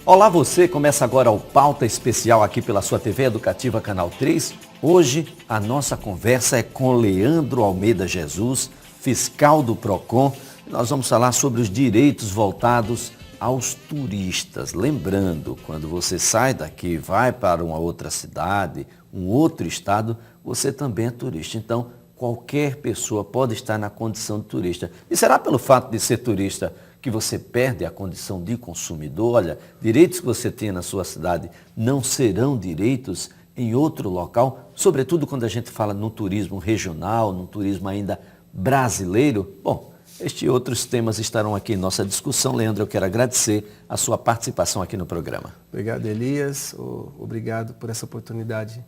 Olá você, começa agora o Pauta Especial aqui pela sua TV Educativa Canal 3. Hoje a nossa conversa é com Leandro Almeida Jesus, fiscal do PROCON. Nós vamos falar sobre os direitos voltados aos turistas. Lembrando, quando você sai daqui e vai para uma outra cidade, um outro estado, você também é turista. Então, qualquer pessoa pode estar na condição de turista. E será pelo fato de ser turista que você perde a condição de consumidor? Olha, direitos que você tem na sua cidade não serão direitos em outro local, sobretudo quando a gente fala no turismo regional, no turismo ainda brasileiro. Bom, estes e outros temas estarão aqui em nossa discussão. Leandro, eu quero agradecer a sua participação aqui no programa. Obrigado, Elias. Obrigado por essa oportunidade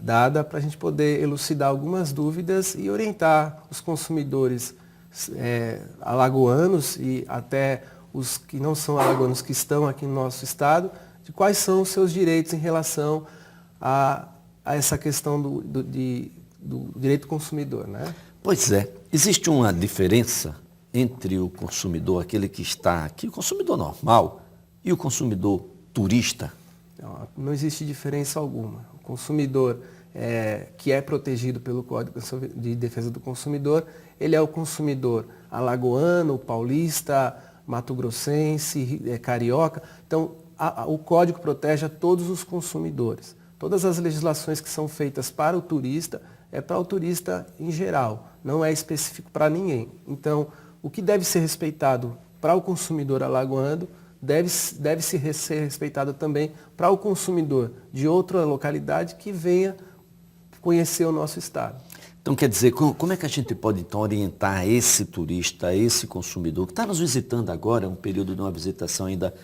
dada para a gente poder elucidar algumas dúvidas e orientar os consumidores alagoanos e até os que não são alagoanos que estão aqui no nosso estado, de quais são os seus direitos em relação a essa questão do direito do consumidor, né? Pois é, existe uma diferença entre o consumidor, aquele que está aqui, o consumidor normal, e o consumidor turista? Não existe diferença alguma. O consumidor que é protegido pelo Código de Defesa do Consumidor, ele é o consumidor alagoano, paulista, mato-grossense, carioca. Então, o Código protege a todos os consumidores. Todas as legislações que são feitas para o turista, é para o turista em geral, não é específico para ninguém. Então, o que deve ser respeitado para o consumidor alagoano, deve ser respeitado também para o consumidor de outra localidade que venha conhecer o nosso estado. Então, quer dizer, como é que a gente pode então orientar esse turista, esse consumidor que está nos visitando agora, um período de uma visitação ainda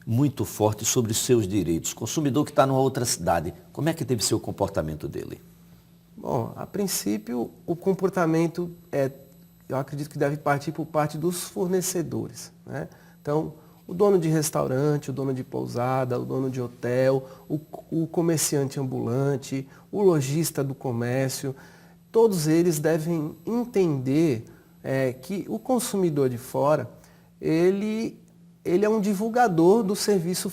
muito forte, sobre os seus direitos? Consumidor que está numa outra cidade, como é que deve ser o comportamento dele? Bom, a princípio, o comportamento eu acredito que deve partir por parte dos fornecedores, né? Então, o dono de restaurante, o dono de pousada, o dono de hotel, o comerciante ambulante, o lojista do comércio, todos eles devem entender que o consumidor de fora, ele é um divulgador do serviço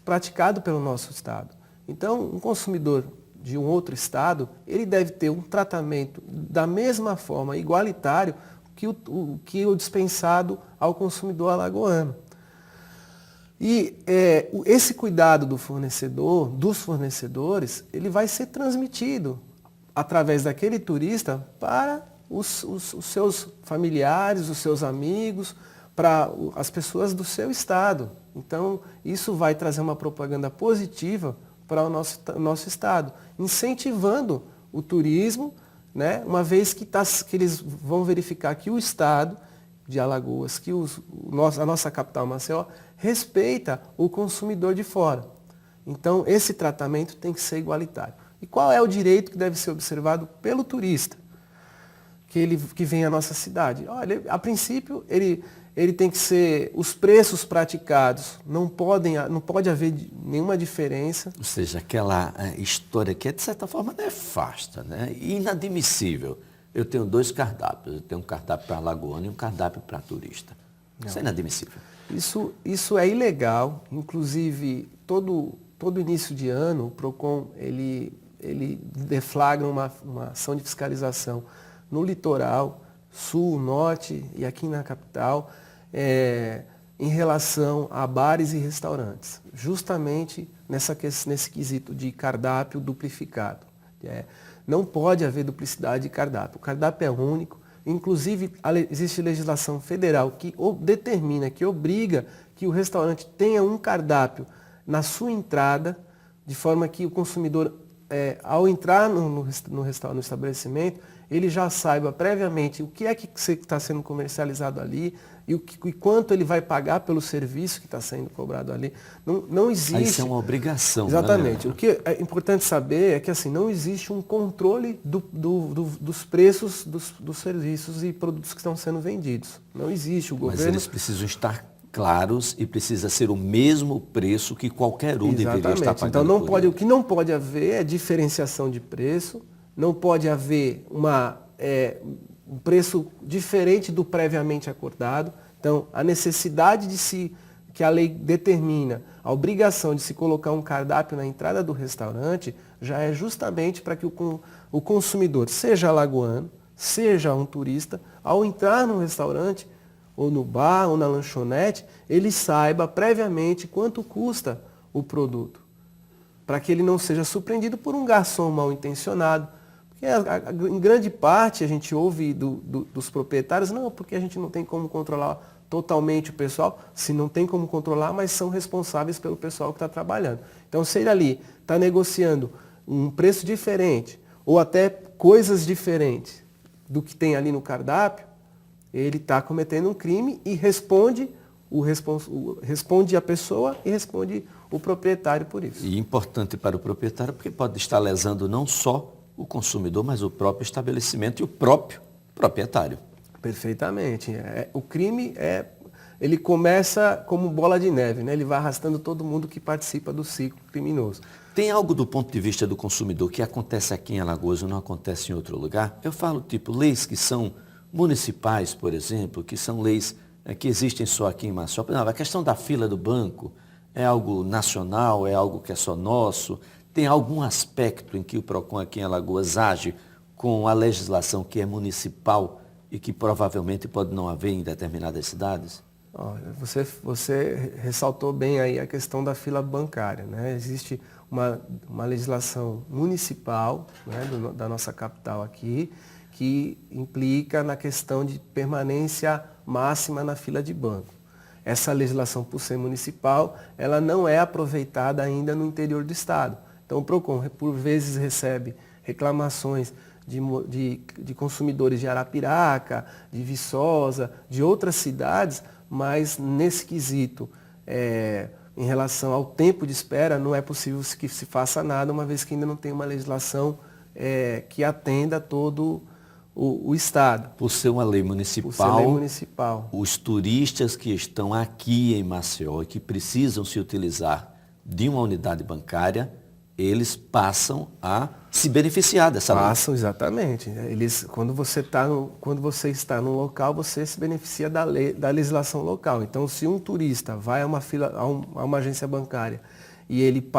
praticado pelo nosso estado. Então, um consumidor de um outro estado, ele deve ter um tratamento da mesma forma, igualitário, que o dispensado ao consumidor alagoano. E esse cuidado do fornecedor, dos fornecedores, ele vai ser transmitido através daquele turista para os seus familiares, os seus amigos, para as pessoas do seu estado. Então, isso vai trazer uma propaganda positiva para o nosso estado, incentivando o turismo, né? Uma vez que eles vão verificar que o estado de Alagoas, que a nossa capital Maceió, respeita o consumidor de fora. Então, esse tratamento tem que ser igualitário. E qual é o direito que deve ser observado pelo turista que vem à nossa cidade? Olha, a princípio, ele tem que ser, os preços praticados, não pode haver nenhuma diferença. Ou seja, aquela história que é, de certa forma, nefasta, né? Inadmissível. Eu tenho 2 cardápios, eu tenho um cardápio para alagoano e um cardápio para turista. Não. Isso é inadmissível. Isso é ilegal, inclusive todo início de ano o PROCON ele deflagra uma ação de fiscalização no litoral, sul, norte e aqui na capital, em relação a bares e restaurantes, justamente nesse quesito de cardápio duplificado. Não pode haver duplicidade de cardápio. O cardápio é único. Inclusive, existe legislação federal que determina, que obriga que o restaurante tenha um cardápio na sua entrada, de forma que o consumidor, ao entrar no estabelecimento, ele já saiba previamente o que é que está sendo comercializado ali e quanto ele vai pagar pelo serviço que está sendo cobrado ali. Não existe... Isso é uma obrigação. Exatamente. Né? O que é importante saber é que assim, não existe um controle dos preços dos serviços e produtos que estão sendo vendidos. Não existe. O governo... Mas eles precisam estar claros e precisa ser o mesmo preço que qualquer um deveria estar pagando. Então, o que não pode haver é diferenciação de preço, não pode haver um preço diferente do previamente acordado. Então, a necessidade que a lei determina A obrigação de se colocar um cardápio na entrada do restaurante já é justamente para que o consumidor, seja alagoano, seja um turista, ao entrar no restaurante, ou no bar, ou na lanchonete, ele saiba previamente quanto custa o produto, para que ele não seja surpreendido por um garçom mal intencionado. Porque em grande parte a gente ouve dos proprietários, não, porque a gente não tem como controlar totalmente o pessoal, se não tem como controlar, mas são responsáveis pelo pessoal que está trabalhando. Então, se ele ali está negociando um preço diferente, ou até coisas diferentes do que tem ali no cardápio, ele está cometendo um crime e responde a pessoa e responde o proprietário por isso. E importante para o proprietário, porque pode estar lesando não só o consumidor, mas o próprio estabelecimento e o próprio proprietário. Perfeitamente. O crime ele começa como bola de neve, né? Ele vai arrastando todo mundo que participa do ciclo criminoso. Tem algo do ponto de vista do consumidor que acontece aqui em Alagoas ou não acontece em outro lugar? Eu falo tipo leis que são municipais, por exemplo, que são leis que existem só aqui em Maceió. Não, a questão da fila do banco é algo nacional, é algo que é só nosso. Tem algum aspecto em que o PROCON aqui em Alagoas age com a legislação que é municipal e que provavelmente pode não haver em determinadas cidades? Olha, você ressaltou bem aí a questão da fila bancária, né? Existe uma legislação municipal, né, da nossa capital aqui, que implica na questão de permanência máxima na fila de banco. Essa legislação, por ser municipal, ela não é aproveitada ainda no interior do estado. Então o PROCON, por vezes, recebe reclamações de consumidores de Arapiraca, de Viçosa, de outras cidades, mas nesse quesito, em relação ao tempo de espera, não é possível que se faça nada, uma vez que ainda não tem uma legislação que atenda todo o Estado. Por ser uma lei municipal, Por ser lei municipal. Os turistas que estão aqui em Maceió e que precisam se utilizar de uma unidade bancária, eles passam a se beneficiar dessa lei. Passam, exatamente. Quando você está no local, você se beneficia da legislação local. Então, se um turista vai a uma agência bancária e ele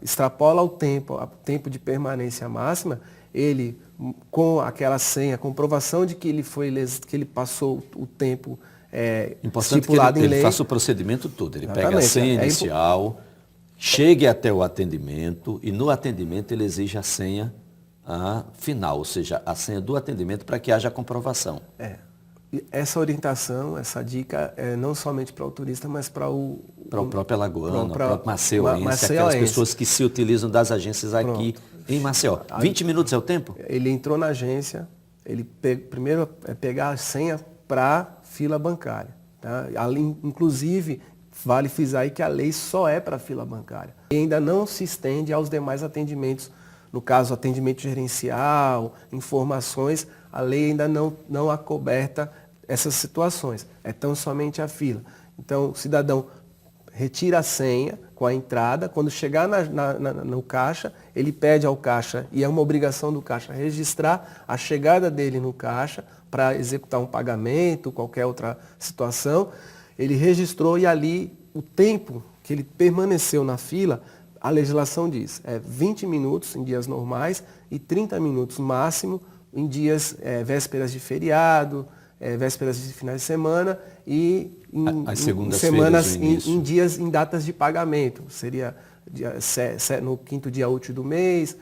extrapola o tempo de permanência máxima, ele, com aquela senha, comprovação de que ele passou o tempo Importante estipulado que ele em lei. faça o procedimento todo. Ele Exatamente. pega a senha inicial, chegue até o atendimento e no atendimento ele exige a senha final, ou seja, a senha do atendimento para que haja comprovação. Essa orientação, essa dica é não somente para o turista, mas para o próprio alagoano, para o próprio maceiense, aquelas pessoas que se utilizam das agências aqui em Maceió. 20 minutos é o tempo? Ele entrou na agência, primeiro pegar a senha para fila bancária. Tá? Inclusive, vale frisar aí que a lei só é para fila bancária. E ainda não se estende aos demais atendimentos. No caso, atendimento gerencial, informações, a lei ainda não acoberta essas situações. É tão somente a fila. Então, o cidadão retira a senha com a entrada. Quando chegar no caixa, ele pede ao caixa, e é uma obrigação do caixa, registrar a chegada dele no caixa para executar um pagamento, qualquer outra situação. Ele registrou e ali o tempo que ele permaneceu na fila, a legislação diz, 20 minutos em dias normais e 30 minutos máximo em dias vésperas de feriado, vésperas de finais de semana e em dias em datas de pagamento. Seria no quinto dia útil do mês,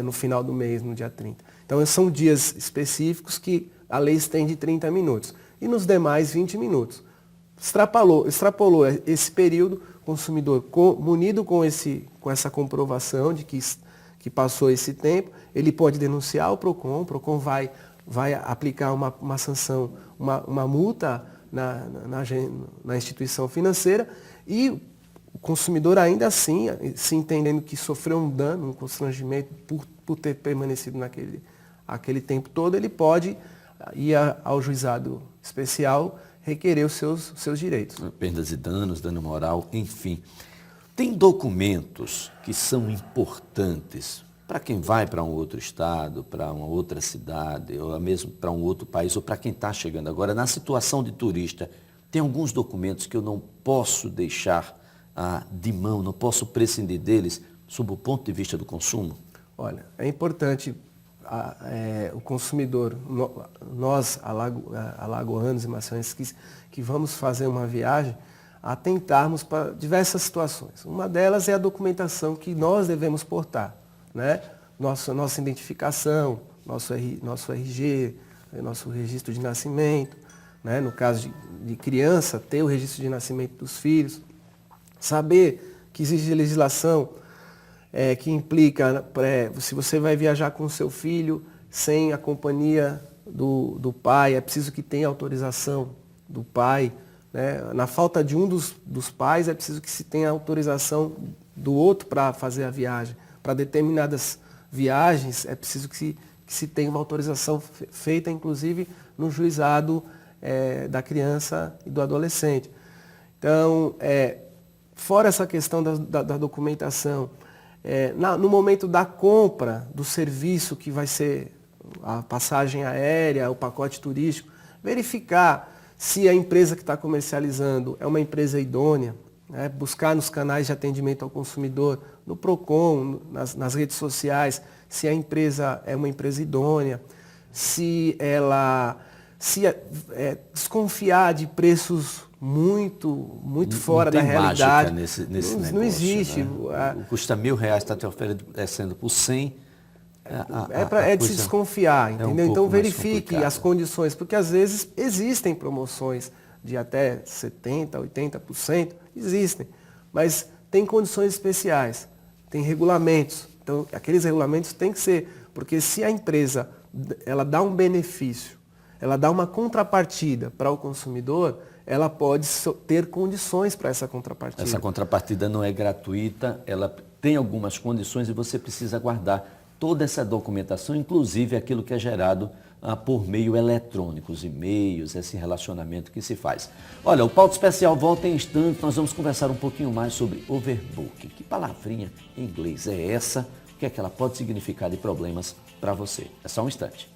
no final do mês, no dia 30. Então são dias específicos que a lei estende 30 minutos. E nos demais 20 minutos. Extrapolou esse período, o consumidor munido com essa comprovação de que passou esse tempo, ele pode denunciar o PROCON vai aplicar uma sanção, uma multa na instituição financeira e o consumidor ainda assim, se entendendo que sofreu um dano, um constrangimento por ter permanecido aquele tempo todo, ele pode ir ao juizado especial requerer os seus direitos. Perdas e danos, dano moral, enfim. Tem documentos que são importantes para quem vai para um outro estado, para uma outra cidade, ou mesmo para um outro país, ou para quem está chegando agora. Na situação de turista, tem alguns documentos que eu não posso deixar de mão, não posso prescindir deles, sob o ponto de vista do consumo? Olha, é importante o consumidor, nós alagoanos e maçanenses que vamos fazer uma viagem, atentarmos para diversas situações. Uma delas é a documentação que nós devemos portar, né? Nossa identificação, nosso RG, nosso registro de nascimento, né? No caso de criança, ter o registro de nascimento dos filhos, saber que existe legislação que implica, se você vai viajar com o seu filho sem a companhia do pai, é preciso que tenha autorização do pai, né? Na falta de um dos pais, é preciso que se tenha autorização do outro para fazer a viagem. Para determinadas viagens, é preciso que se tenha uma autorização feita, inclusive, no juizado da criança e do adolescente. Então, fora essa questão da documentação, no momento da compra do serviço que vai ser a passagem aérea, o pacote turístico, verificar se a empresa que está comercializando é uma empresa idônea, né? Buscar nos canais de atendimento ao consumidor, no PROCON, nas redes sociais, se a empresa é uma empresa idônea, desconfiar de preços muito fora da realidade. Nesse negócio, não existe. Né? Custa R$1.000, está te oferecendo por 100. De se desconfiar, entendeu? Então verifique as condições, porque às vezes existem promoções de até 70%, 80%, existem, mas tem condições especiais, tem regulamentos. Então aqueles regulamentos têm que ser, porque se a empresa ela dá um benefício, ela dá uma contrapartida para o consumidor, ela pode ter condições para essa contrapartida. Essa contrapartida não é gratuita, ela tem algumas condições e você precisa guardar toda essa documentação, inclusive aquilo que é gerado por meio eletrônico, os e-mails, esse relacionamento que se faz. Olha, o Pauta Especial volta em instantes, nós vamos conversar um pouquinho mais sobre overbooking. Que palavrinha em inglês é essa? O que é que ela pode significar de problemas para você? É só um instante.